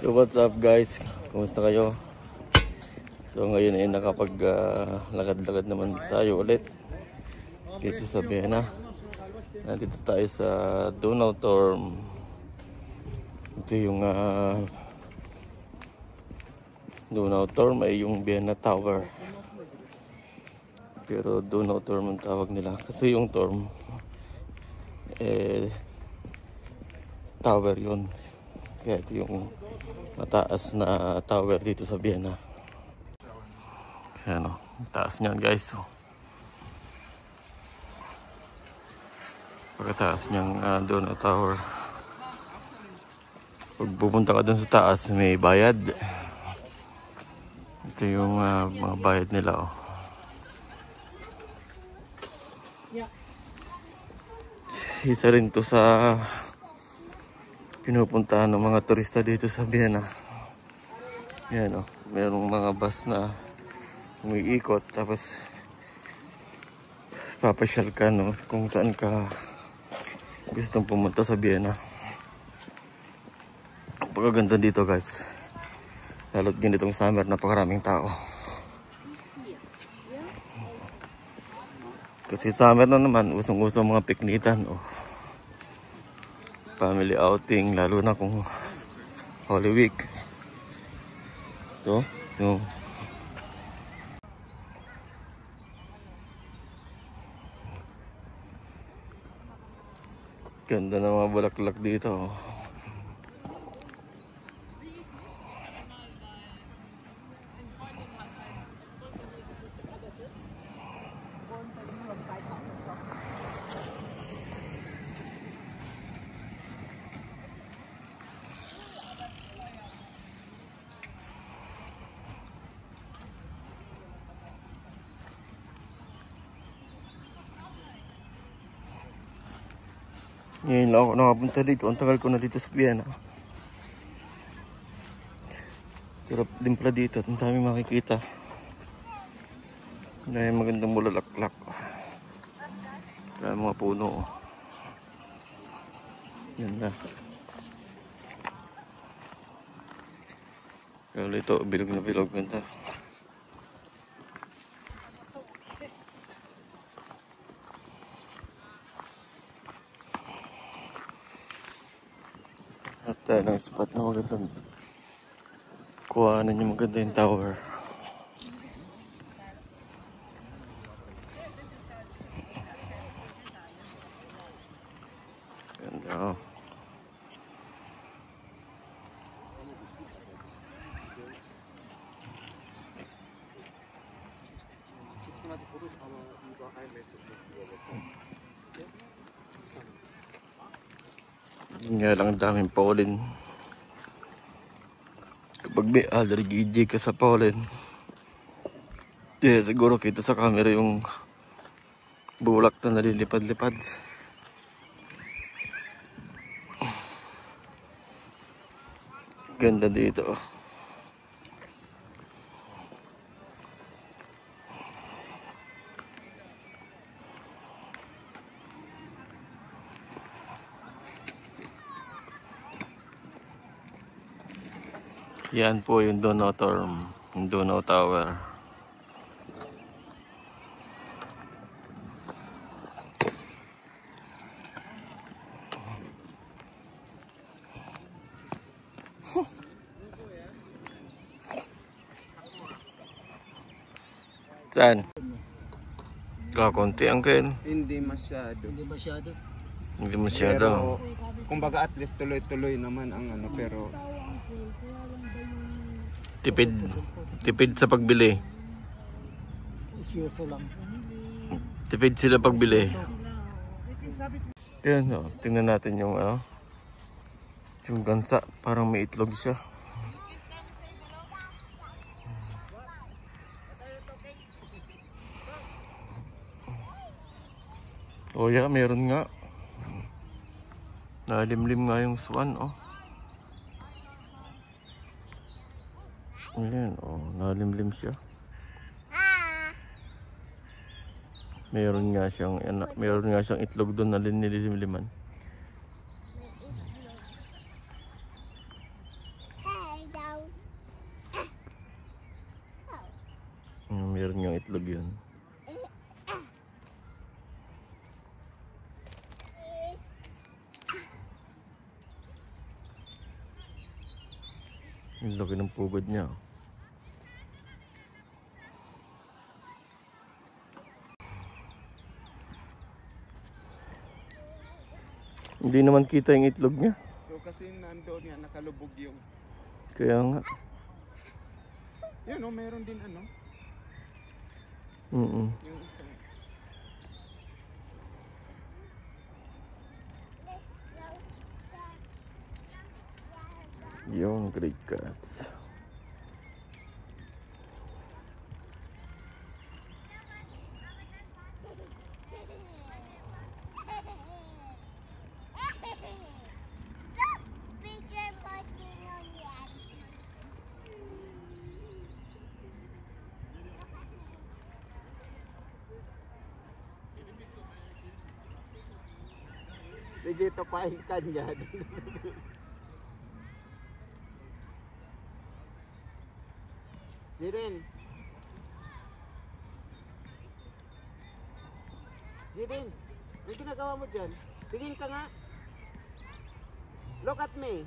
So what's up guys? Kumusta kayo? So ngayon ay lakad-lakad naman tayo ulit dito sa Vienna. Nandito tayo sa Donauturm. Ito yung Donauturm ay yung Vienna Tower. Pero Donauturm ang tawag nila kasi yung Turm tower yun. Kaya ito yung mataas na tower dito sa Vienna. Ayan o, taas niyan guys. So, pagkataas niyang Donau Tower. Pag pupunta ka dun sa taas, may bayad. Ito yung mga bayad nila. Oh. Isa rin to sa pinupuntahan ng mga turista dito sa Vienna. Yan o, mayroong mga bus na umiikot tapos papasyal ka no, kung saan ka gustong pumunta sa Vienna. Pagkaganda dito guys, lalo't ganitong summer, napakaraming tao. Kasi summer na naman, usong-usong mga piknikan o family outing, lalo na kung Holy Week. So, yung ganda ng mga bulaklak dito. Ngayon lang ako nakapunta dito. Ang tagal ko na dito sa Vienna. Sarap din pala dito. Ang dami makikita. May magandang bulalaklak. Kaya mga puno. Ganda. Kaya ito, bilog na bilog. Ganda. At ng spot na magandang kuhanan yung maganda yung tower. Ganda oh. Nga lang daming pollen. Kapag may allergy ka sa pollen, siguro kita sa camera yung bulak na nalilipad-lipad. Ganda dito. Yan po yung Donauturm, yung Donau Tower. Saan? Kakunti ang kin? Hindi masyado. Hindi masyado. Pero, kumbaga at least tuloy-tuloy naman ang ano, pero Tipid sa pagbili. Tipid sila pagbili. Yan o, tingnan natin yung yung gansa, parang may itlog siya. Oh yeah, meron nga. Nalimlim nga yung swan oh. Ayan, nalimlim siya. Meron nga siyang itlog doon na nililimliman. Meron yung itlog yun. Ang laki ng pugod niya. Hindi naman kita yung itlog niya. So kasi nandoon yan, nakalubog yung... Kaya nga. Yan o, meron din ano. Mm. Yung isa. Yung great cats. Sige, tapahin ka niya. Jiren. Jiren, ano ginagawa mo dyan? Tingin ka nga. Look at me.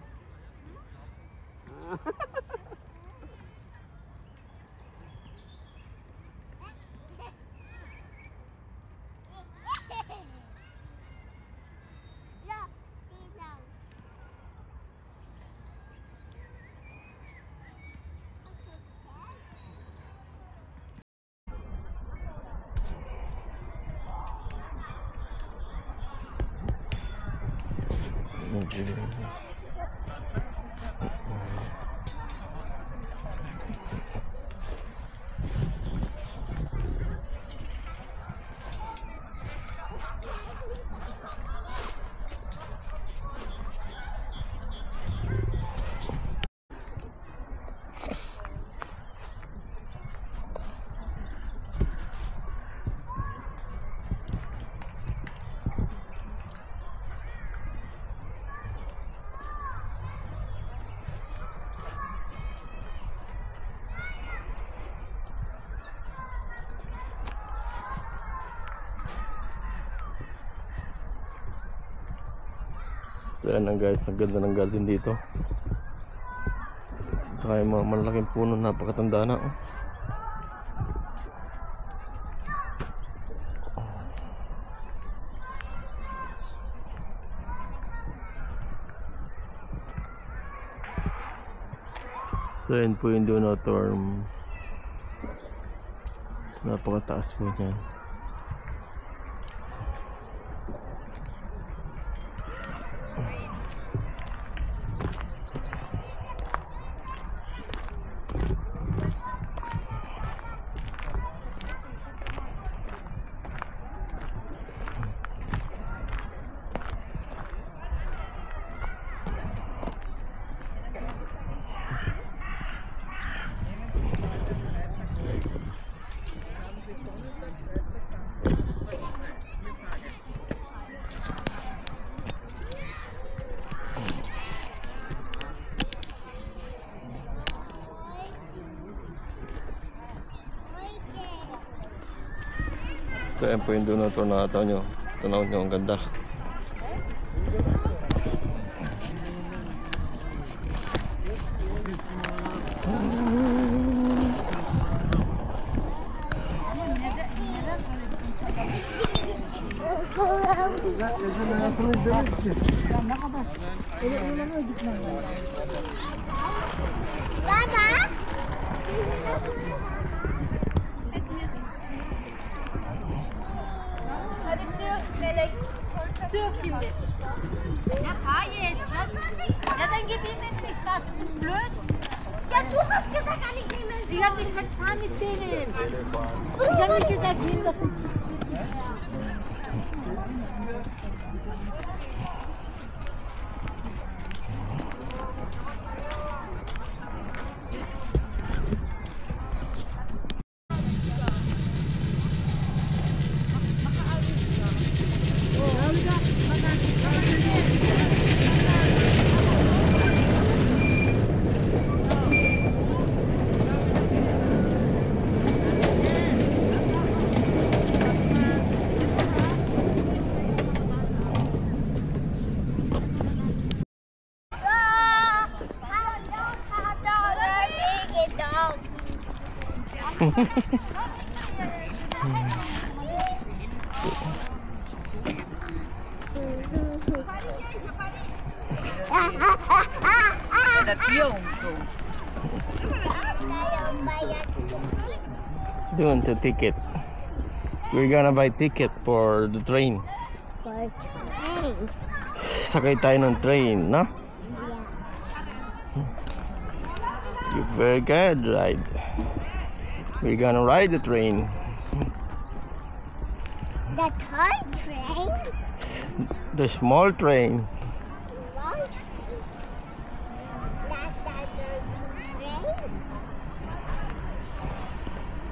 So yan lang guys, ang ganda ng garden dito. Saka yung mga malaking puno, napakatanda na. So yan po yung Dunatorm. Napakataas po niya. So yan po yung Dunator na nakataw nyo. Tanaw nyo, ang ganda. Baba? Hadi sür Melek. Sür şimdi. Ja, fahr jetzt. Was? Ja, dann gib ihm nicht. Was? Bist du blöd? Ja, du hast gesagt, kann ich nehmen. Ich hab nicht gesagt, fahr mit denen. Ich hab nicht gesagt, nimm das. Doon to ticket. We're gonna buy ticket for the train. For trains. Sakay tayo ng train, no? You very good ride. We're gonna ride the train. The toy train? The small train. What? That's the train?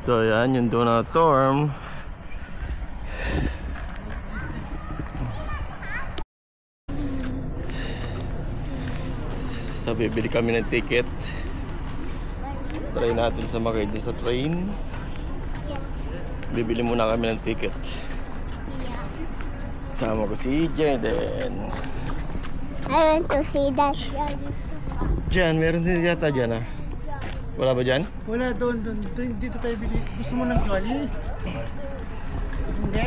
So yan, yung Donatorm. So bibili kami ng ticket. Try natin sa makay dun sa train. Bibili muna kami ng ticket. Sama ko si Jaden. I want to see that. Diyan, meron din yata dyan ah. Wala ba dyan? Wala doon. Dito tayo bili. Gusto mo ng jolly? Hindi.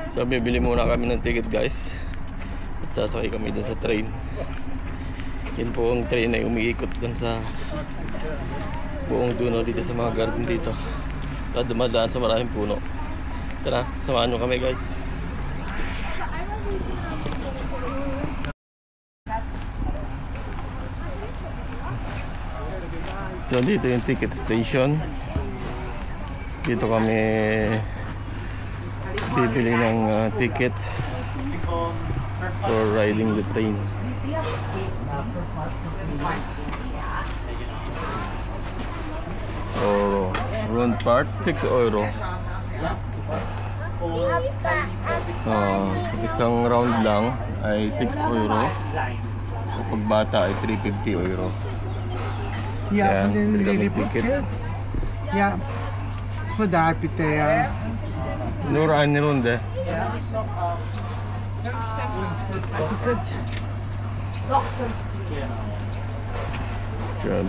So bibili muna kami ng ticket guys. At sasakay kami dun sa train. Yan po ang train ay umiikot dun sa buong duno dito sa mga garden dito. At dumadaan sa maraming puno. Tara, samahan nyo kami guys. So dito yung ticket station. Dito kami bibili ng ticket for riding the train. Euro. Round part, 6 euro. Isang round lang ay 6 euro. Kapag bata ay 350 euro. Yeah, Yan, and then bili kami really ticket. ticket. Yeah. For the apite. Nura ani runde. Tickets. Kaya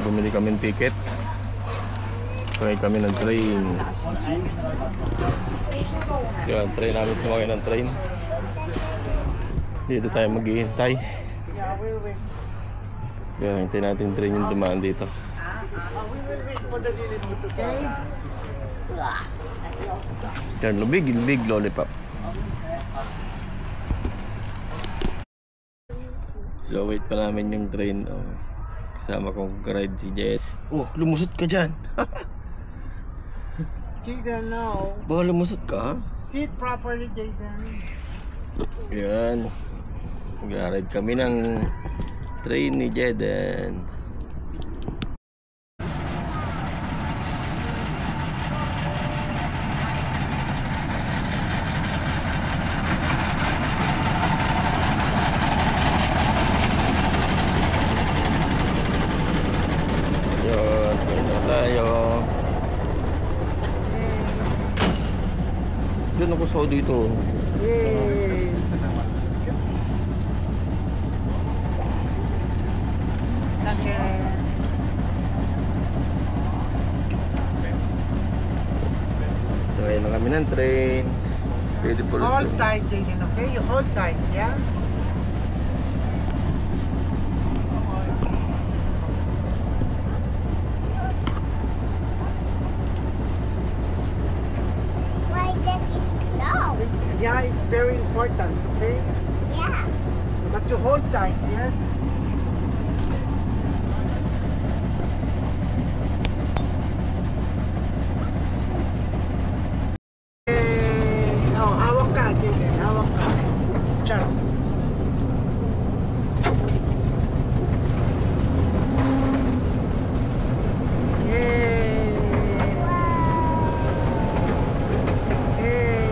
bumili kami ng ticket. Sakay kami ng train. Yan, try namin sumakay ng train. Dito tayo maghihintay. Yeah, we'll wait. Kaya hintay natin yung train yung dumaan dito. We will wait for the delivery, okay? Yan, lubig lollipop. So wait pa namin yung train. Kasama kong ride si Jet. Oh, lumusot ka dyan. Jaden, no. Baka lumusot ka ha? Sit properly, Jaden. Yan. Mag-ride kami ng train ni Jaden. Yun, train na tayo. Doon ako sa dito. Yay! Sakay na kami ng train. Ready for the Hold train. tight, Jaden, okay? You hold tight, yeah? Why this is closed? Yeah, it's very important, okay? Yeah. But you hold tight, yes? Oh, hawak ka, Jaden. Hawak ka. Chance. Yay! Yay!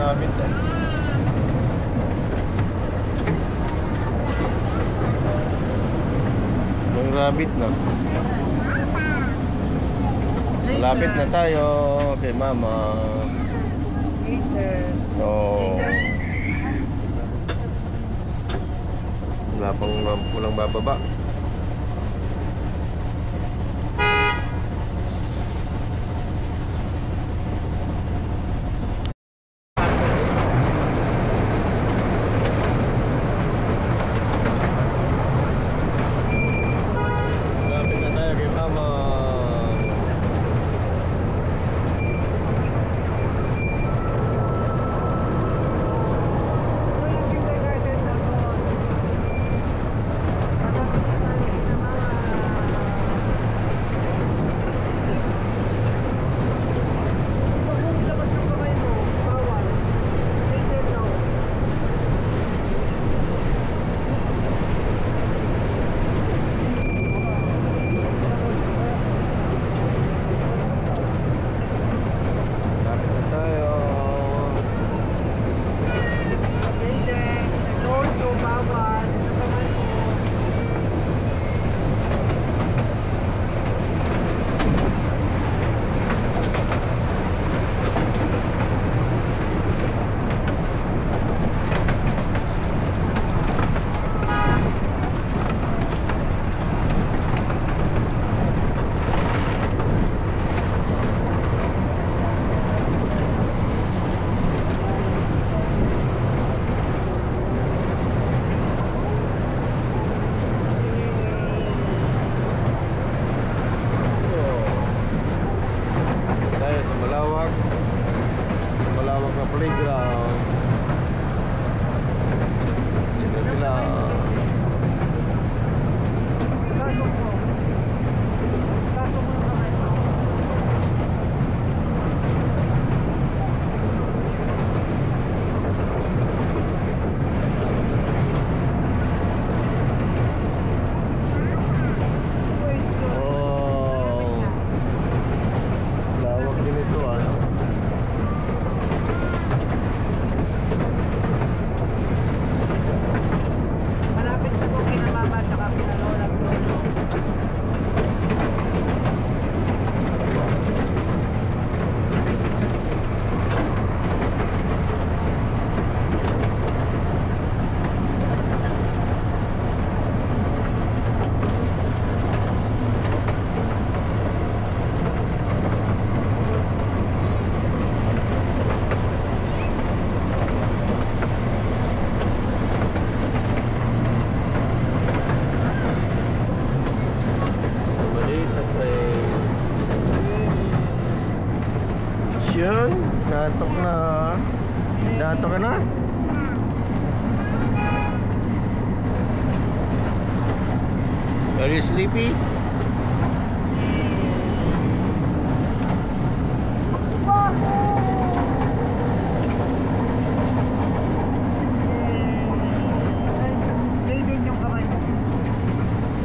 rabbit eh. Yung rabbit na. Malapit na tayo kay mama. Oh. Wala pang pulang bababa. Malapit na tayo kay mama. Malawak na playground. Dito sila. Oh, lawak din ito ah. Malapit sa ko kina mama at saka kina lola. Yun, natok na. Natok ka na? Are you sleepy?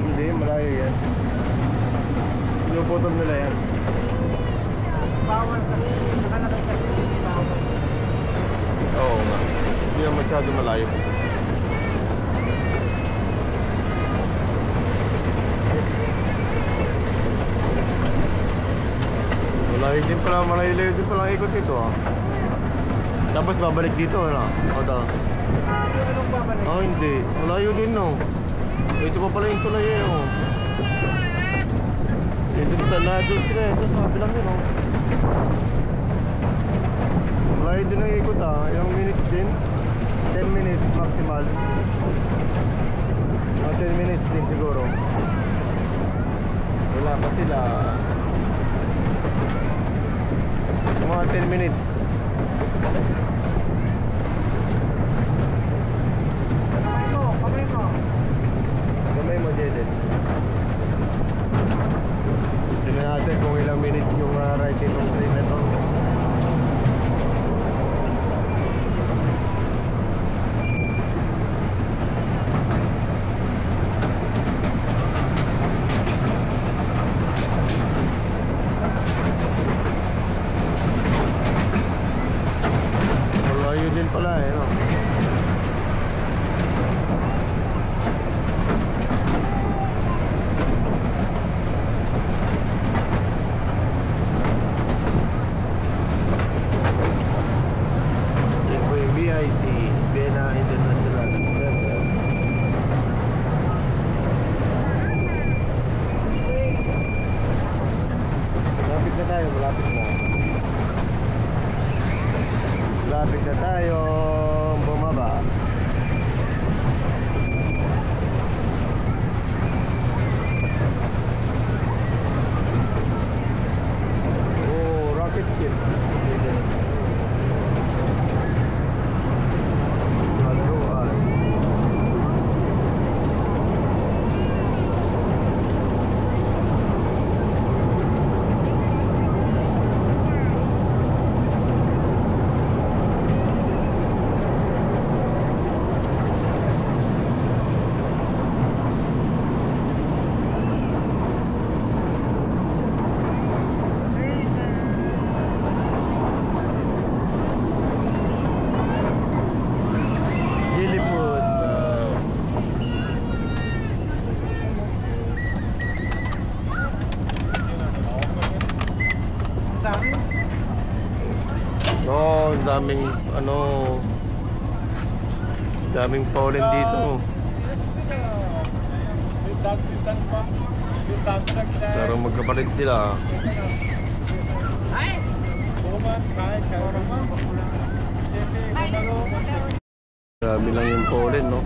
Hindi, malayo yan. Pinuputol nila yan. Bawal kasi, nakalagay kasi bawal. Oo nga. Hindi yan masyado malayo. Malayo din pala ikot dito ah. Tapos babalik dito ano? Oda. Anong babalik? Oh hindi. Malayo din no. Ito pa pala yung tulay eh oh. Ito na doon sila eh. Ito sa kabilang yun oh. Malayo din ang ikot ah. Ilang minutes din. 10 minutes maximal. Mga 10 minutes din siguro. Wala pa sila. Mga 10 minutes. Kamay mo. Gamay mo, Jaden. Tingnan natin kung ilang minutes yung ride itong train na ito. malapit na tayo bumaba. Oh, rocket ship. Laruan. Lilliput. Oh, ang daming ano, daming pollen dito. Pero magkapalit sila. Grabe lang yung pollen, no?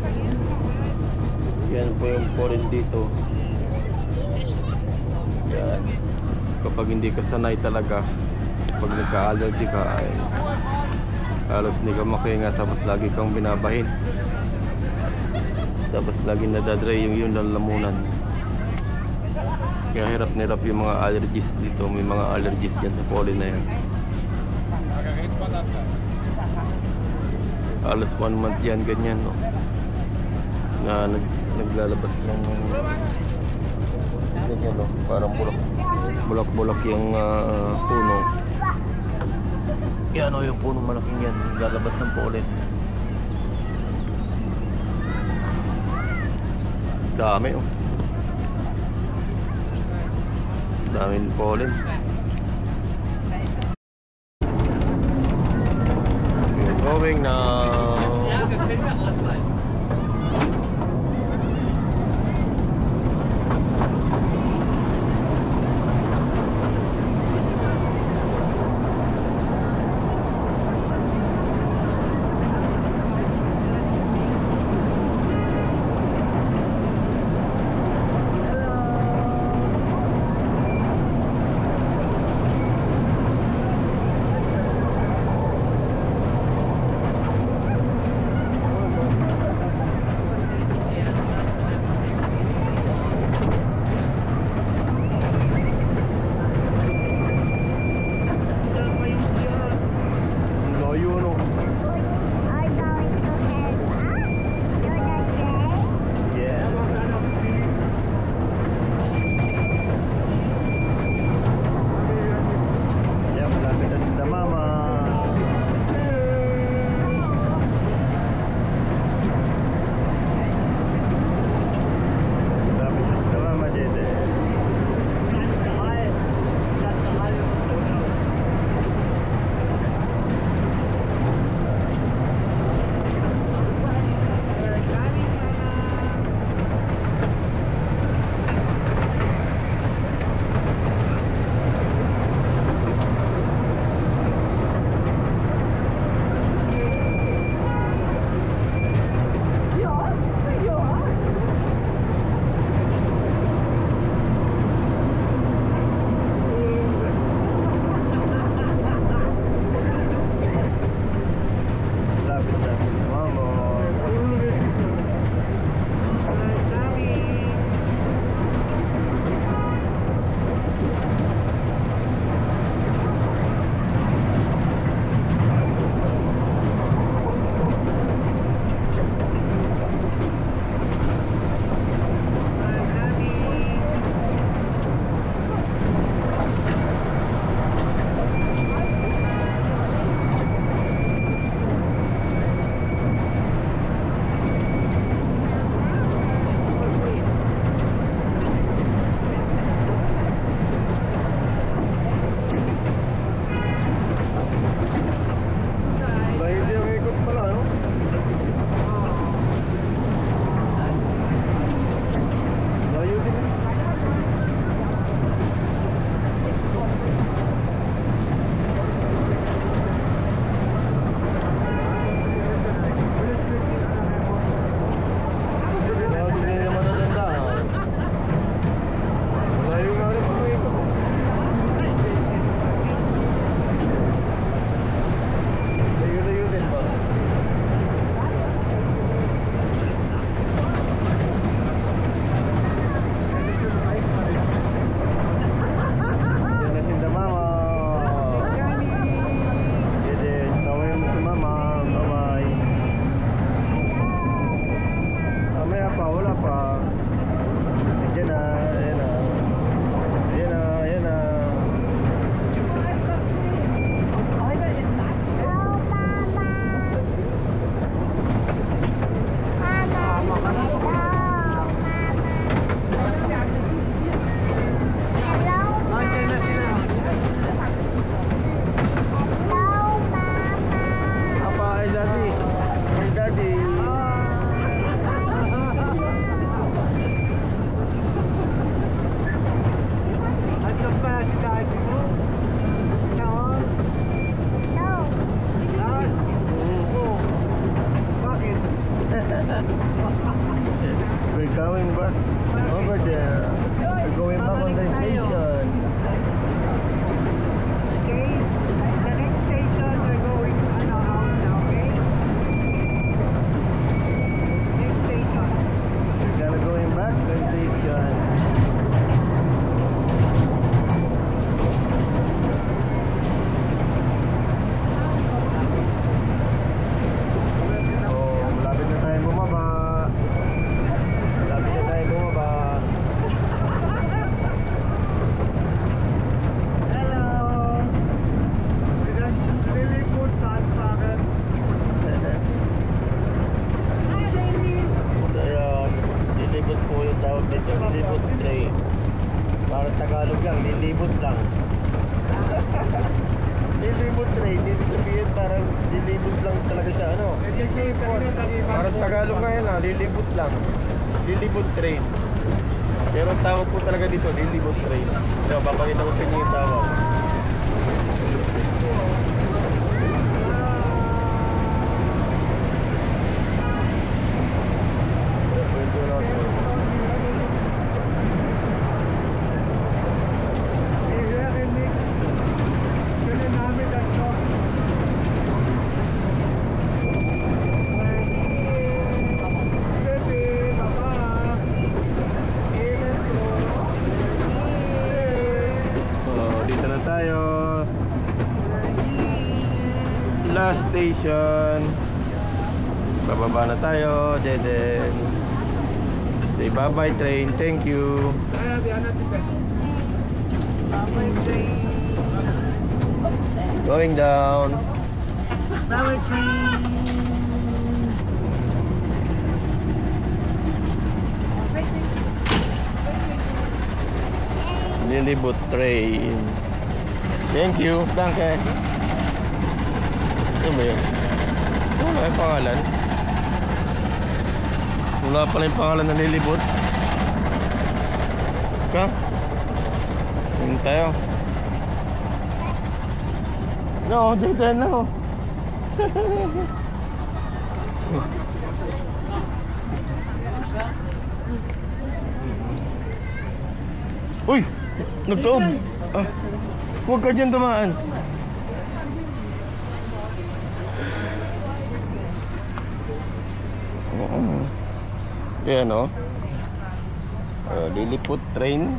Yan po yung pollen dito. Yan. Kapag hindi ka sanay talaga, pag nagka-allergy ka, ay halos hindi ka makahinga, tapos lagi kang binabahin. Tapos lagi nadadry yung lalamunan. Kaya hirap na hirap yung mga allergies dito. May mga allergies dyan sa pollen na yan. Halos 1 month yan, ganyan, no? Na naglalabas ng ganyan, no? Parang bulak-bulak yung puno. Yan, no? Yung puno malaking yan, naglalabas ng pollen. Dami, oh. Daming pollen. We're going now. talaga siya, ano? Parang Tagalog ngayon lang, lilibot lang. Lilibot train. Pero ang tawag po talaga dito, lilibot train. Kaya papakita ko sa inyo yung tawag. Tayo last station, bababa na tayo. Jeden, say bye bye train, thank you. Going down. Bye train. Lilibot train. Thank you, danke. Ano ba yun? Wala yung pangalan. Wala pala yung pangalan na lilibot. Ka? Yun tayo. No, dito no. Uy! Nagtoob! Ah, huwag ka dyan tumaan. Yan o. Lilipot train.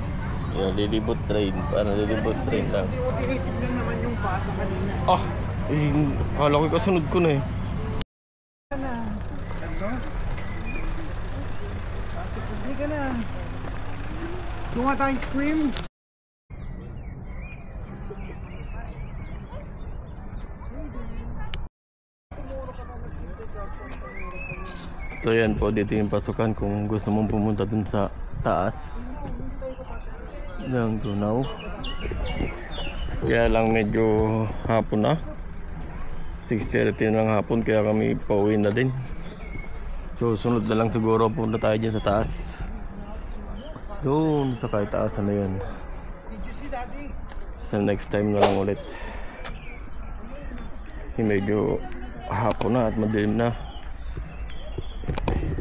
Yan, lilibot train. Parang lilibot train lang. Hindi mo tinitignan naman yung bata kanina. Ah! Eh, kala ko kasunod ko na eh. Hindi ka na. Tunga tayong scream. So yan po, dito yung pasukan kung gusto mong pumunta dun sa taas ng Dunao. Kaya lang medyo hapon na, 6:30 na lang hapon, kaya kami pauwi na din. So sunod na lang siguro punta tayo dyan sa taas, doon sa kahit taasan na yun. Did you see daddy? So next time na lang ulit, kasi medyo hapon na at madilim na.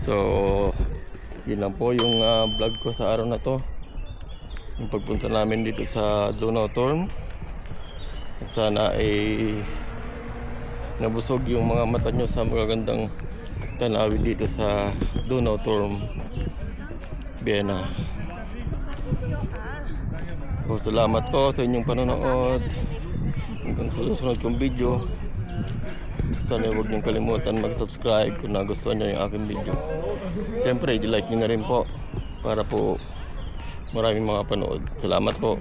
So yun lang po yung vlog ko sa araw na to, yung pagpunta namin dito sa Dunao Turn. At sana ay nabusog yung mga mata nyo sa magagandang tanawin dito sa Dunao Turn, Vienna. So salamat po sa inyong panonood. Hanggang sa susunod kong video, sana huwag niyong kalimutan mag-subscribe kung nagustuhan niyo yung aking video. Siyempre i-like niyo na rin po para po maraming mga panood. Salamat po.